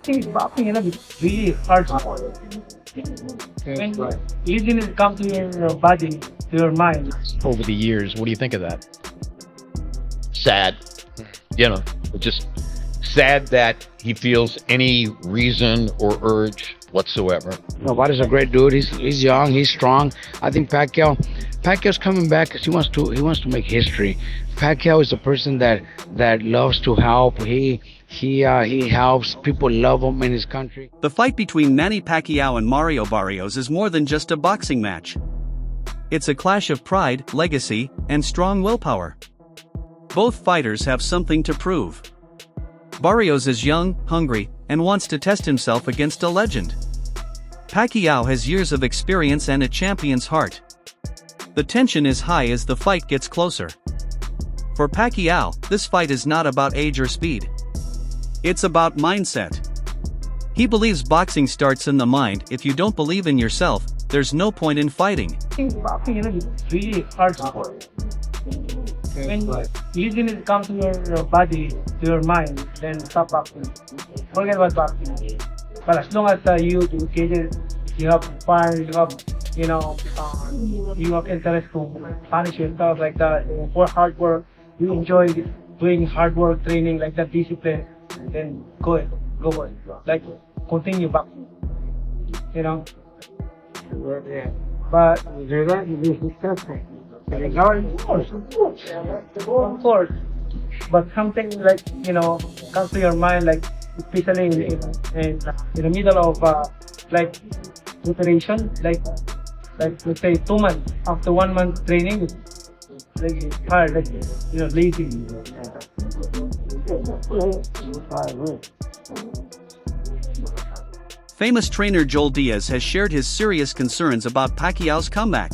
think boxing is really hard sport. When laziness comes to your body, to your mind. Over the years, what do you think of that? Sad, just sad that he feels any reason or urge whatsoever. Nobody's a great dude. He's young. He's strong. I think Pacquiao's coming back because he wants to make history. Pacquiao is a person that loves to help. He helps. People love him in his country. The fight between Manny Pacquiao and Mario Barrios is more than just a boxing match. It's a clash of pride, legacy, and strong willpower. Both fighters have something to prove. Barrios is young, hungry, and wants to test himself against a legend. Pacquiao has years of experience and a champion's heart. The tension is high as the fight gets closer. For Pacquiao, this fight is not about age or speed. It's about mindset. He believes boxing starts in the mind. If you don't believe in yourself, there's no point in fighting. I think boxing is really hard sport. When laziness comes to your body, to your mind, then stop boxing. Forget about boxing. But as long as you educated, you have fire, you have you have interest to punish yourself like that. For hard work, you enjoy doing hard work training like that, discipline. Then go for it. Like continue boxing. But you're going to be successful. Of course. But something like, comes to your mind, like, especially in the middle of, preparation, like, let's say 2 months. After 1 month training, it's like hard, like, lazy. Famous trainer Joel Diaz has shared his serious concerns about Pacquiao's comeback.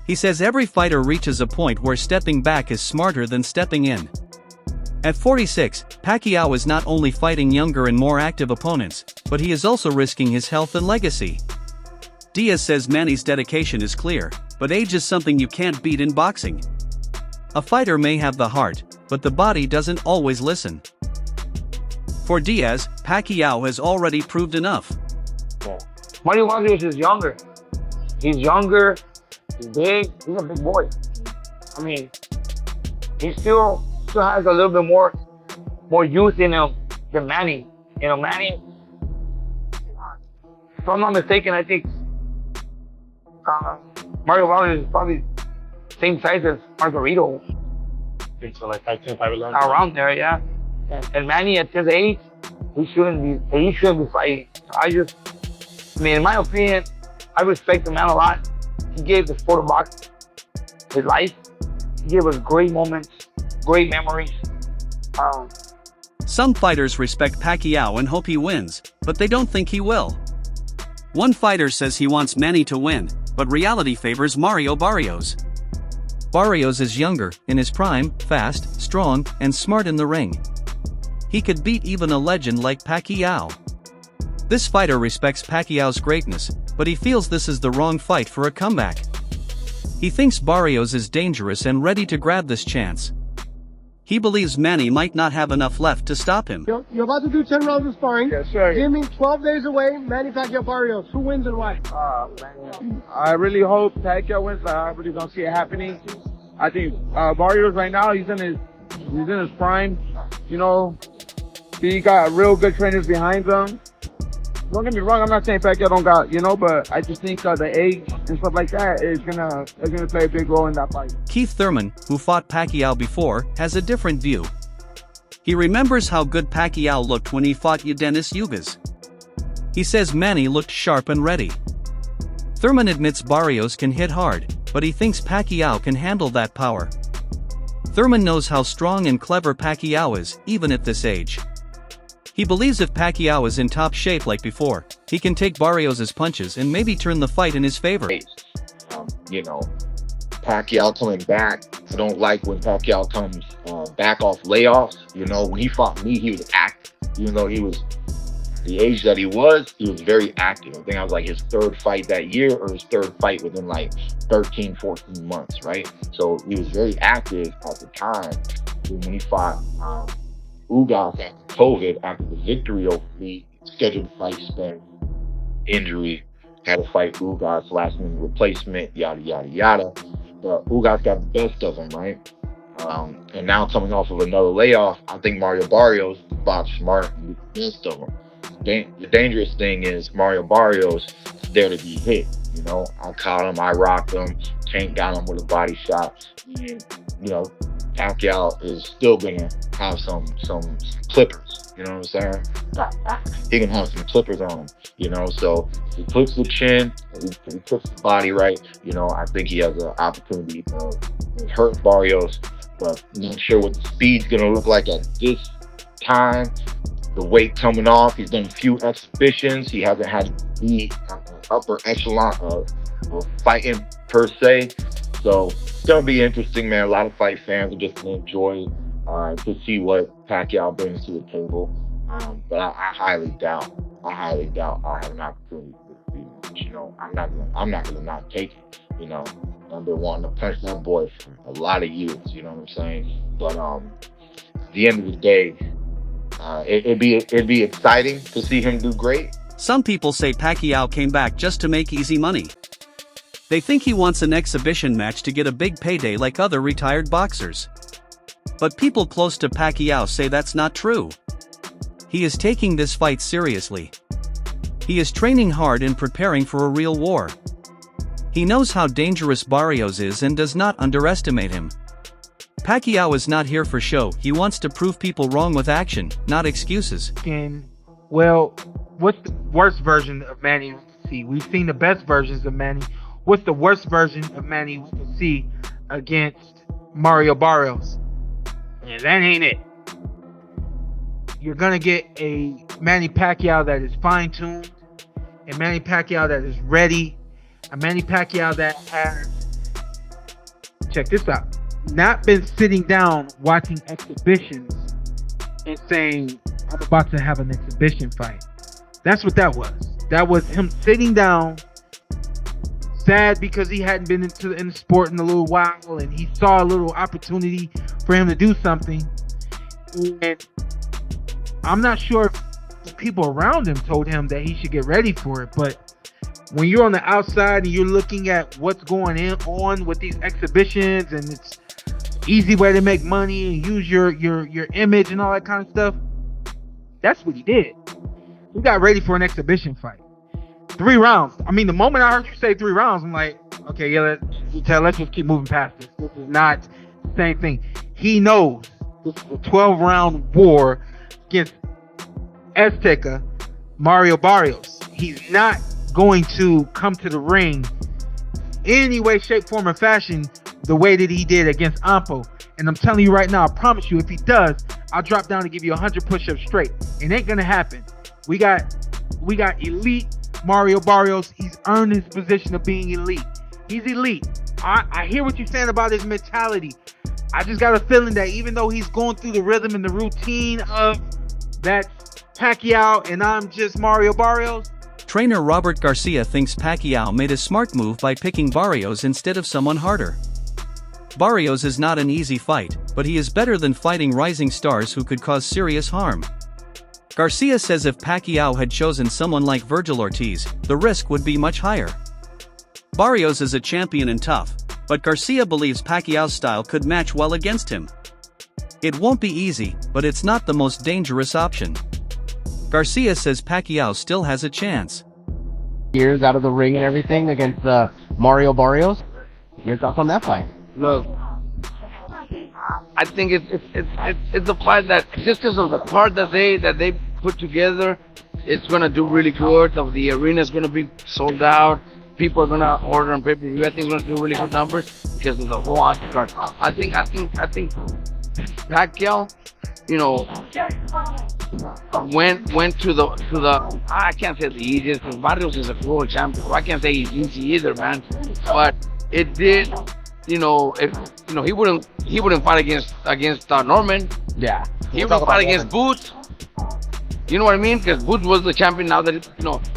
He says every fighter reaches a point where stepping back is smarter than stepping in. At 46, Pacquiao is not only fighting younger and more active opponents, but he is also risking his health and legacy. Diaz says Manny's dedication is clear, but age is something you can't beat in boxing. A fighter may have the heart, but the body doesn't always listen. For Diaz, Pacquiao has already proved enough. Mario Barrios is younger. He's younger. He's big. He's a big boy. I mean, he still has a little bit more youth in him than Manny. Manny, if I'm not mistaken, I think Mario Barrios is probably same size as Margarito. I think so, like 5'10", 5'11". Around there, yeah. And Manny at his age, he shouldn't be fighting. In my opinion, I respect the man a lot. He gave the sport of boxing his life. He gave us great moments, great memories. Some fighters respect Pacquiao and hope he wins, but they don't think he will. One fighter says he wants Manny to win, but reality favors Mario Barrios. Barrios is younger, in his prime, fast, strong, and smart in the ring. He could beat even a legend like Pacquiao. This fighter respects Pacquiao's greatness, but he feels this is the wrong fight for a comeback. He thinks Barrios is dangerous and ready to grab this chance. He believes Manny might not have enough left to stop him. You're about to do 10 rounds of sparring. Yes, sir. Give me 12 days away, Manny Pacquiao Barrios. Who wins and why? Man, I really hope Pacquiao wins. I really don't see it happening. I think Barrios right now, he's in his prime. He got real good trainers behind him. Don't get me wrong, I'm not saying Pacquiao don't got, but I just think the age and stuff like that is gonna play a big role in that fight. Keith Thurman, who fought Pacquiao before, has a different view. He remembers how good Pacquiao looked when he fought Dennis Yugas. He says Manny looked sharp and ready. Thurman admits Barrios can hit hard, but he thinks Pacquiao can handle that power. Thurman knows how strong and clever Pacquiao is, even at this age. He believes if Pacquiao is in top shape like before, he can take Barrios' punches and maybe turn the fight in his favor. Pacquiao coming back. I don't like when Pacquiao comes back off layoffs. When he fought me, he was active. Even though he was the age that he was very active. I think I was like his third fight that year or his third fight within like 13, 14 months, right? So he was very active at the time when he fought Ugas after COVID, after the victory over me, scheduled fight spent injury, had to fight Ugas last minute replacement, yada yada yada. But Ugas got the best of him, right? And now coming off of another layoff, I think Mario Barrios boxed smart and did the best of him. The dangerous thing is Mario Barrios is there to be hit. You know, I caught him, I rocked him, Tank got him with a body shot. And, you know, Pacquiao is still gonna have some clippers. You know what I'm saying? He can have some clippers on him. You know, so he puts the chin, he puts the body right. You know, I think he has an opportunity to hurt Barrios, but I'm not sure what the speed's gonna look like at this time. The weight coming off, he's done a few exhibitions. He hasn't had to be at the upper echelon of fighting per se. So it's gonna be interesting, man. A lot of fight fans are just gonna enjoy to see what Pacquiao brings to the table. But I highly doubt. I I'll have an opportunity to see much. You know, I'm not gonna not take it. You know, I've been wanting to punch that boy for a lot of years. You know what I'm saying? But at the end of the day, it'd be exciting to see him do great. Some people say Pacquiao came back just to make easy money. They think he wants an exhibition match to get a big payday like other retired boxers. But people close to Pacquiao say that's not true. He is taking this fight seriously. He is training hard and preparing for a real war. He knows how dangerous Barrios is and does not underestimate him. Pacquiao is not here for show. He wants to prove people wrong with action, not excuses. Well, what's the worst version of Manny we can see? We've seen the best versions of Manny. What's the worst version of Manny we can see against Mario Barrios? And that ain't it. You're going to get a Manny Pacquiao that is fine-tuned, a Manny Pacquiao that is ready, a Manny Pacquiao that has, check this out, not been sitting down watching exhibitions and saying, I'm about to have an exhibition fight. That's what that was. That was him sitting down, sad because he hadn't been in the sport in a little while, and he saw a little opportunity for him to do something. And I'm not sure if the people around him told him that he should get ready for it, but when you're on the outside and you're looking at what's going on with these exhibitions, and it's easy way to make money and use your image and all that kind of stuff, that's what he did. He got ready for an exhibition fight. 3 rounds. I mean, the moment I heard you say 3 rounds, I'm like, okay, yeah, let's just keep moving past this. This is not the same thing. He knows this is a 12-round war against Azteca Mario Barrios. He's not going to come to the ring any way, shape, form, or fashion the way that he did against Ampo. And I'm telling you right now, I promise you, if he does, I'll drop down and give you 100 push-ups straight. It ain't gonna happen. We got elite Mario Barrios. He's earned his position of being elite. He's elite. I hear what you're saying about his mentality. I just got a feeling that even though he's going through the rhythm and the routine of that Pacquiao and I'm just Mario Barrios. Trainer Robert Garcia thinks Pacquiao made a smart move by picking Barrios instead of someone harder. Barrios is not an easy fight, but he is better than fighting rising stars who could cause serious harm. Garcia says if Pacquiao had chosen someone like Virgil Ortiz, the risk would be much higher. Barrios is a champion and tough, but Garcia believes Pacquiao's style could match well against him. It won't be easy, but it's not the most dangerous option. Garcia says Pacquiao still has a chance. Years out of the ring and everything against Mario Barrios. Your thoughts on that fight? Look, I think it's a fight that just because of the card that they put together, it's gonna do really good. The arena's gonna be sold out. People are gonna order on pay-per-view. I think we're gonna do really good numbers because of the whole card. I think Pacquiao, you know, went to the I can't say the easiest because Barrios is a world champion. I can't say he's easy either, man. But it did. You know, if you know he wouldn't fight against Norman. Yeah. He would fight against Boots. You know what I mean? Because Boots was the champion. Now that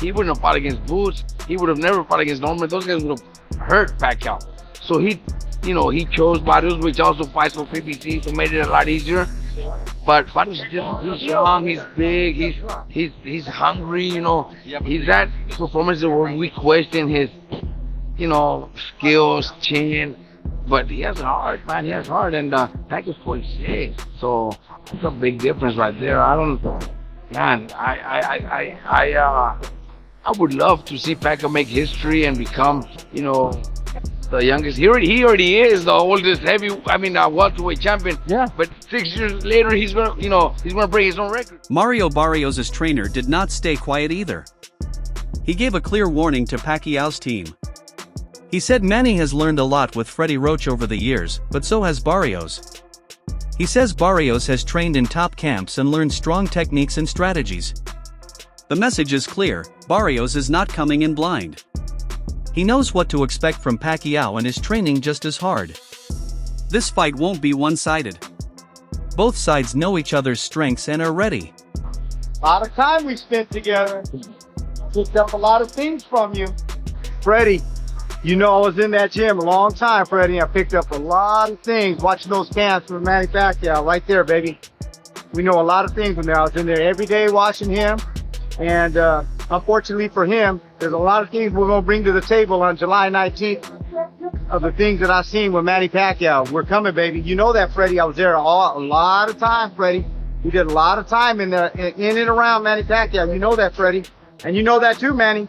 he wouldn't have fought against Boots. He would have never fought against Norman. Those guys would have hurt Pacquiao. So he chose Barrios, which also fights for PBC, so made it a lot easier. But he's strong, he's big, he's hungry, you know. He's that performance where we question his, you know, skills, chin. But he has a heart, man. He has heart, and Pacquiao's 46, so that's a big difference right there. I don't, man. I would love to see Pacquiao make history and become, you know, the youngest. He already is the oldest welterweight champion. Yeah. But 6 years later, he's gonna break his own record. Mario Barrios' trainer did not stay quiet either. He gave a clear warning to Pacquiao's team. He said Manny has learned a lot with Freddie Roach over the years, but so has Barrios. He says Barrios has trained in top camps and learned strong techniques and strategies. The message is clear: Barrios is not coming in blind. He knows what to expect from Pacquiao and is training just as hard. This fight won't be one-sided. Both sides know each other's strengths and are ready. A lot of time we spent together. Picked up a lot of things from you. Freddie, you know I was in that gym a long time, Freddie. I picked up a lot of things watching those camps with Manny Pacquiao right there, baby. We know a lot of things from there. I was in there every day watching him. And unfortunately for him, there's a lot of things we're going to bring to the table on July 19th of the things that I've seen with Manny Pacquiao. We're coming, baby. You know that, Freddie. I was there a lot of time, Freddie. We did a lot of time in and around Manny Pacquiao. You know that, Freddie. And you know that too, Manny.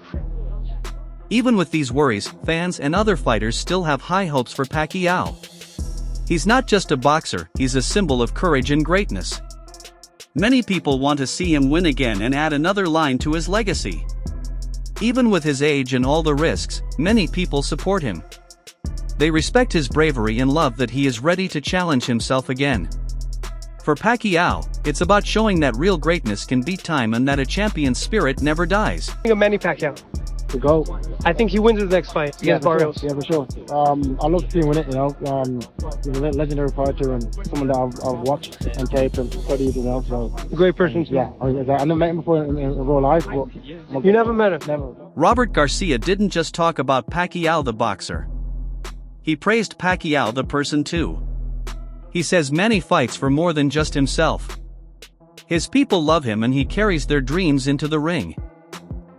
Even with these worries, fans and other fighters still have high hopes for Pacquiao. He's not just a boxer, he's a symbol of courage and greatness. Many people want to see him win again and add another line to his legacy. Even with his age and all the risks, many people support him. They respect his bravery and love that he is ready to challenge himself again. For Pacquiao, it's about showing that real greatness can beat time and that a champion's spirit never dies. Manny Pacquiao. To go. I think he wins his next fight against Barrios. Yeah, for sure. I love seeing win it, you know. He's a legendary fighter and someone that I've watched and taped and studied, you know. So Great person. yeah, I never met him before in real life. But You never met him? never. Robert Garcia didn't just talk about Pacquiao the boxer. He praised Pacquiao the person too. He says Manny fights for more than just himself. His people love him and he carries their dreams into the ring.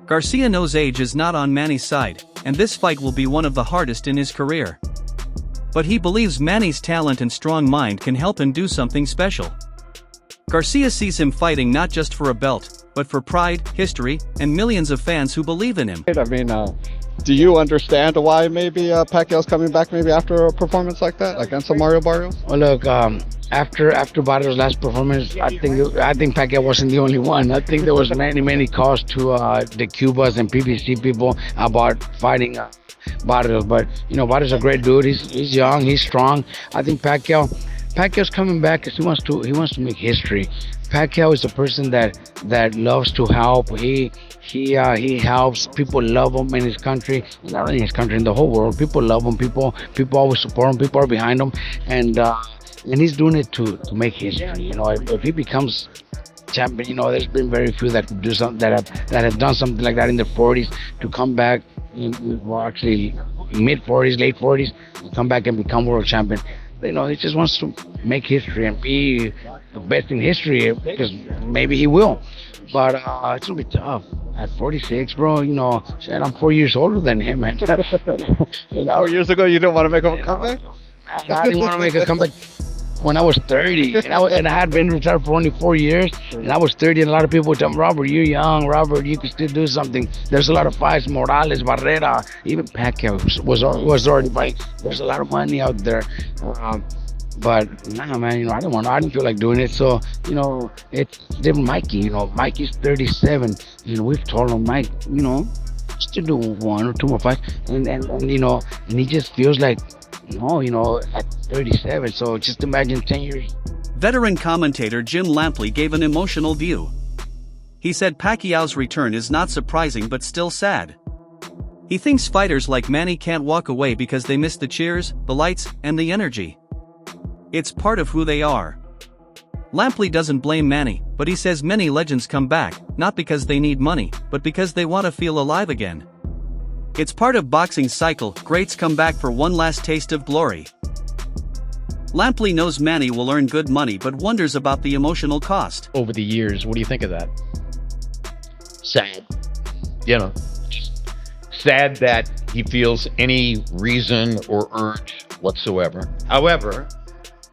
Garcia knows age is not on Manny's side, and this fight will be one of the hardest in his career. But he believes Manny's talent and strong mind can help him do something special. Garcia sees him fighting not just for a belt, but for pride, history, and millions of fans who believe in him. I mean, do you understand why maybe Pacquiao's coming back maybe after a performance like that against a Mario Barrios? Well, look, after Barrios' last performance, I think Pacquiao wasn't the only one. I think there was many calls to the Cubas and PBC people about fighting Barrios. But you know, Barrios is a great dude. He's young, he's strong. I think Pacquiao's coming back because he wants to make history. Pacquiao is a person that loves to help. He helps. People love him in his country, not only in his country, in the whole world. People love him. People always support him. People are behind him, and he's doing it to make history. You know, if he becomes champion, you know, there's been very few that could do something that have done something like that in their 40s to come back, actually mid 40s, late 40s, come back and become world champion. You know, he just wants to make history and be the best in history, because maybe he will. But it's gonna be tough. At 46, bro, you know, shit, I'm 4 years older than him, man. You know, 4 years ago, you didn't want to make a comeback? I didn't want to make a comeback when I was 30, and I had been retired for only 4 years, and I was 30, and a lot of people would tell me, Robert, you're young, Robert, you can still do something. There's a lot of fights, Morales, Barrera, even Pacquiao was already fighting. There's a lot of money out there. But nah, man, you know, I didn't feel like doing it. So, you know, it's different. Mikey, you know, Mikey's 37. You know, we've told him, Mike, you know, just to do 1 or 2 more fights, and you know, and he just feels like, no, you know, at 37. So just imagine 10 years. Veteran commentator Jim Lampley gave an emotional view. He said Pacquiao's return is not surprising but still sad. He thinks fighters like Manny can't walk away because they miss the cheers, the lights, and the energy. It's part of who they are. Lampley doesn't blame Manny, but he says many legends come back, not because they need money, but because they want to feel alive again. It's part of boxing's cycle, greats come back for one last taste of glory. Lampley knows Manny will earn good money but wonders about the emotional cost. Over the years, what do you think of that? Sad. You know, sad that he feels any reason or urge whatsoever. However,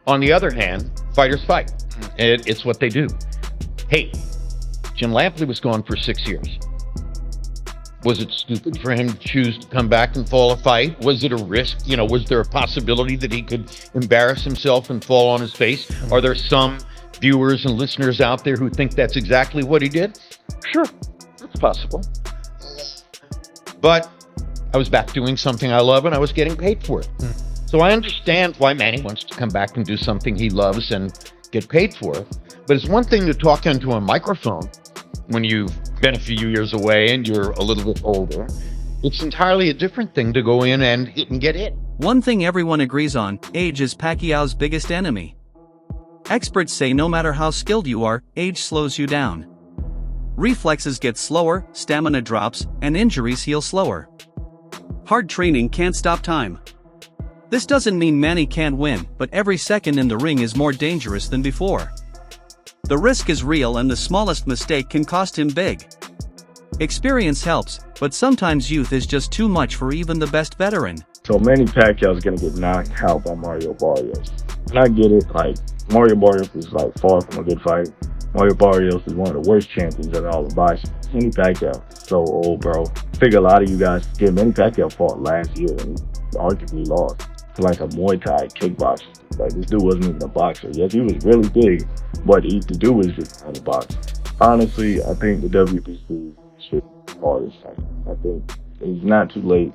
on the other hand, fighters fight. It's what they do. Hey, Jim Lampley was gone for 6 years. Was it stupid for him to choose to come back and fall a fight? Was it a risk? You know, was there a possibility that he could embarrass himself and fall on his face? Are there some viewers and listeners out there who think that's exactly what he did? Sure, that's possible. But I was back doing something I love and I was getting paid for it. So I understand why Manny wants to come back and do something he loves and get paid for it. But it's one thing to talk into a microphone when you've been a few years away and you're a little bit older. It's entirely a different thing to go in and hit and get hit. One thing everyone agrees on, age is Pacquiao's biggest enemy. Experts say no matter how skilled you are, age slows you down. Reflexes get slower, stamina drops, and injuries heal slower. Hard training can't stop time. This doesn't mean Manny can't win, but every second in the ring is more dangerous than before. The risk is real and the smallest mistake can cost him big. Experience helps, but sometimes youth is just too much for even the best veteran. So Manny Pacquiao is going to get knocked out by Mario Barrios. And I get it, like, Mario Barrios is like far from a good fighter. Mario Barrios is one of the worst champions in all of boxing. Manny Pacquiao, so old, bro. I figure a lot of you guys get Manny Pacquiao fought last year and he arguably lost to like a Muay Thai kickboxer. Like, this dude wasn't even a boxer. Yes, he was really big, but the dude was just not a boxer. Honestly, I think the WBC should call this fight. I think it's not too late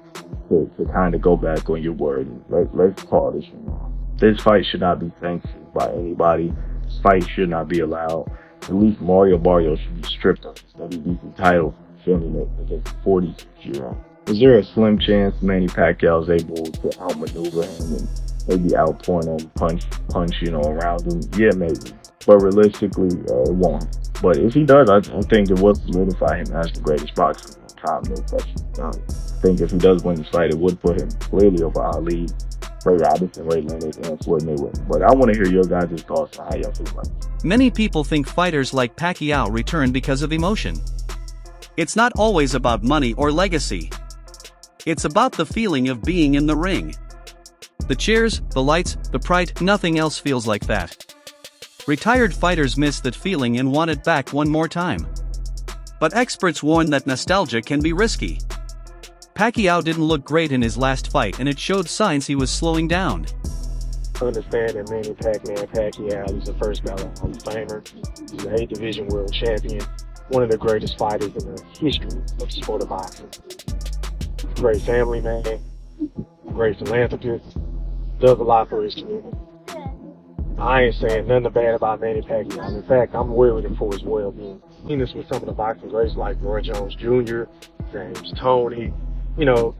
to kind of go back on your word. Let's call this one off. This fight should not be sanctioned by anybody. This fight should not be allowed. At least Mario Barrios should be stripped of his WBC title filming it against a 46-year-old. Is there a slim chance Manny Pacquiao is able to outmaneuver him and maybe outpoint him, punch, around him? Yeah, maybe. But realistically, it won't. But if he does, I think it would solidify him as the greatest boxer of all time, no question. I think if he does win the fight, it would put him clearly over Ali, Ray Robinson, Ray Leonard, and Floyd Mayweather. But I want to hear your guys' thoughts on how y'all feel about it. Many people think fighters like Pacquiao return because of emotion. It's not always about money or legacy. It's about the feeling of being in the ring. The cheers, the lights, the pride, nothing else feels like that. Retired fighters miss that feeling and want it back one more time. But experts warn that nostalgia can be risky. Pacquiao didn't look great in his last fight and it showed signs he was slowing down. Understand that Manny Pacquiao is the first ballot Hall of Famer. He's an 8th Division World Champion, one of the greatest fighters in the history of the sport of boxing. Great family man, great philanthropist, does a lot for his community. I ain't saying nothing bad about Manny Pacquiao. In fact, I'm worried for his well-being. Seen this with some of the boxing greats like Roy Jones Jr., James Toney,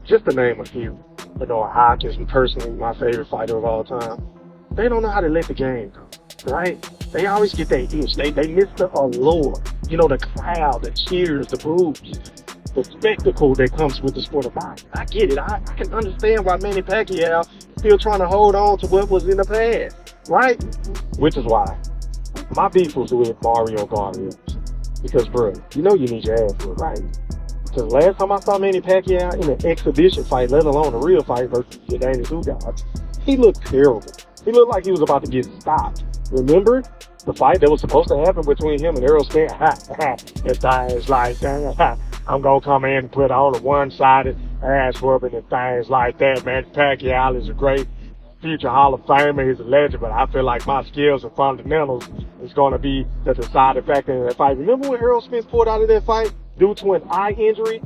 just to name a few. Bernard Hopkins, personally my favorite fighter of all time. They don't know how to let the game go, right? They always get their itch. They miss the allure. The crowd, the cheers, the boos, the spectacle that comes with the sport of boxing. I get it. I can understand why Manny Pacquiao still trying to hold on to what was in the past. Right? Which is why my beef was with Mario Barrios. Because, bro, you need your ass for it, right? Because last time I saw Manny Pacquiao in an exhibition fight, let alone a real fight versus Jordanis Ugas, he looked terrible. He looked like he was about to get stopped. Remember the fight that was supposed to happen between him and Errol Spence? His things like that. I'm going to come in and put on a one-sided ass whooping and things like that. Manny Pacquiao is a great future Hall of Famer. He's a legend, but I feel like my skills and fundamentals is going to be the deciding factor in that fight. Remember when Errol Spence pulled out of that fight due to an eye injury?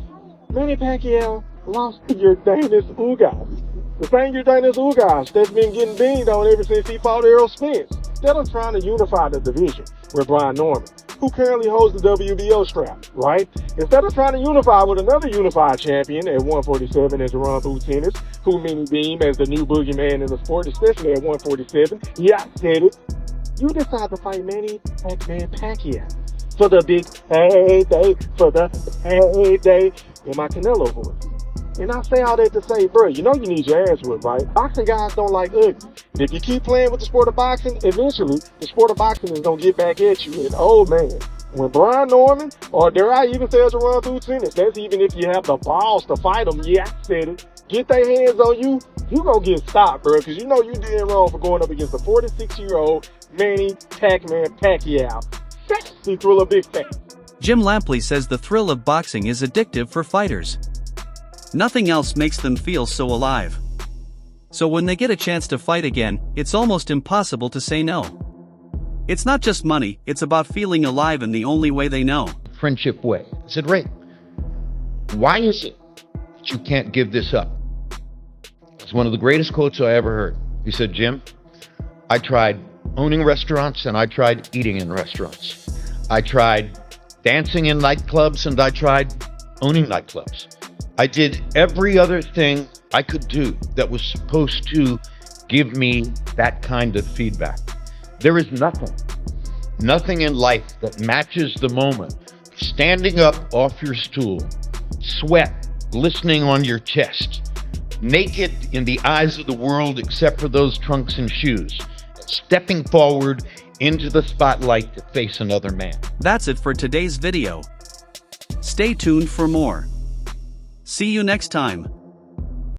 Manny Pacquiao lost to Jordanis Ugas. The same Jordanis Ugas that's been getting banged on ever since he fought Errol Spence. Instead of trying to unify the division with Brian Norman, who currently holds the WBO strap, right? Instead of trying to unify with another unified champion at 147 as Jerome Tennis, who many deem as the new boogeyman in the sport, especially at 147. Yeah, I said it. You decide to fight Manny Pacquiao for the big heyday, in my Canelo voice. And I say all that to say, bro, you know you need your ass whipped, right? Boxing guys don't like ugly. And if you keep playing with the sport of boxing, eventually the sport of boxing is gonna get back at you. And oh man, when Brian Norman, or dare I even say as a run through sentence, that's even if you have the balls to fight them, yeah, I said it, get their hands on you, you gonna get stopped, bro, because you know you did wrong for going up against the 46-year-old Manny Pacquiao. That's the thrill of big fan. Jim Lampley says the thrill of boxing is addictive for fighters. Nothing else makes them feel so alive. So when they get a chance to fight again, it's almost impossible to say no. It's not just money, it's about feeling alive in the only way they know. Friendship way. I said, Ray, why is it that you can't give this up? It's one of the greatest quotes I ever heard. He said, Jim, I tried owning restaurants and I tried eating in restaurants. I tried dancing in nightclubs and I tried owning nightclubs. I did every other thing I could do that was supposed to give me that kind of feedback. There is nothing in life that matches the moment. Standing up off your stool, sweat glistening on your chest, naked in the eyes of the world except for those trunks and shoes, stepping forward into the spotlight to face another man. That's it for today's video. Stay tuned for more. See you next time.